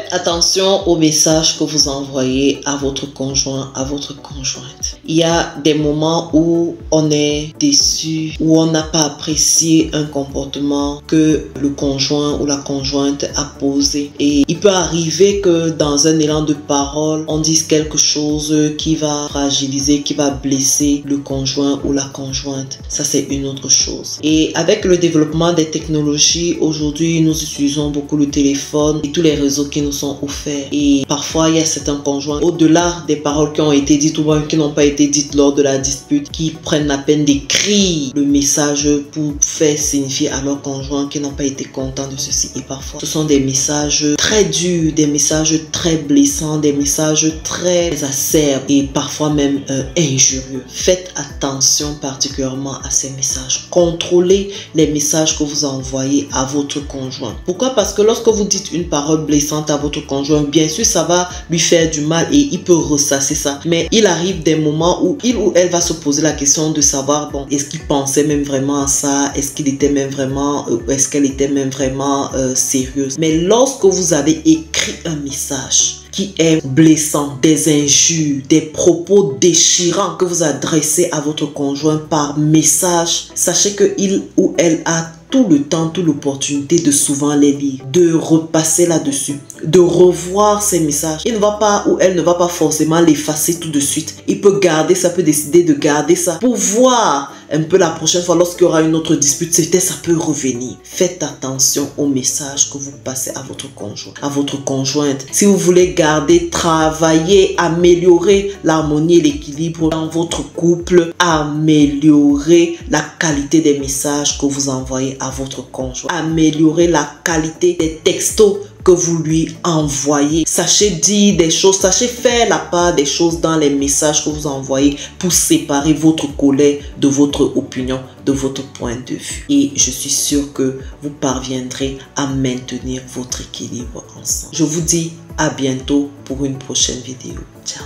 Faites attention aux messages que vous envoyez à votre conjoint, à votre conjointe. Il y a des moments où on est déçu, où on n'a pas apprécié un comportement que le conjoint ou la conjointe a posé. Et il peut arriver que dans un élan de parole, on dise quelque chose qui va fragiliser, qui va blesser le conjoint ou la conjointe. Ça, c'est une autre chose. Et avec le développement des technologies, aujourd'hui, nous utilisons beaucoup le téléphone et tous les réseaux qui nous sont offerts. Et parfois, il y a certains conjoints, au-delà des paroles qui ont été dites ou même qui n'ont pas été dites lors de la dispute, qui prennent la peine d'écrire le message pour faire signifier à leur conjoint qu'ils n'ont pas été contents de ceci. Et parfois, ce sont des messages très durs, des messages très blessants, des messages très acerbes et parfois même injurieux. Faites attention particulièrement à ces messages. Contrôlez les messages que vous envoyez à votre conjoint. Pourquoi? Parce que lorsque vous dites une parole blessante à votre conjoint, bien sûr, ça va lui faire du mal et il peut ressasser ça. Mais il arrive des moments où il ou elle va se poser la question de savoir, bon, est-ce qu'il pensait même vraiment à ça? Est-ce qu'il était même vraiment, est-ce qu'elle était même vraiment sérieuse? Mais lorsque vous avez écrit un message qui est blessant, des injures, des propos déchirants que vous adressez à votre conjoint par message, sachez que il ou elle a tout le temps, toute l'opportunité de souvent les lire, de repasser là-dessus, de revoir ces messages. Il ne va pas ou elle ne va pas forcément l'effacer tout de suite. Il peut garder ça, peut décider de garder ça pour voir un peu la prochaine fois lorsqu'il y aura une autre dispute, ça peut revenir. Faites attention aux messages que vous passez à votre conjoint, à votre conjointe. Si vous voulez garder, travailler, améliorer l'harmonie et l'équilibre dans votre couple, améliorer la qualité des messages que vous envoyez à votre conjoint, améliorer la qualité des textos que vous lui envoyez. Sachez dire des choses, sachez faire la part des choses dans les messages que vous envoyez pour séparer votre colère de votre opinion, de votre point de vue. Et je suis sûre que vous parviendrez à maintenir votre équilibre ensemble. Je vous dis à bientôt pour une prochaine vidéo. Ciao.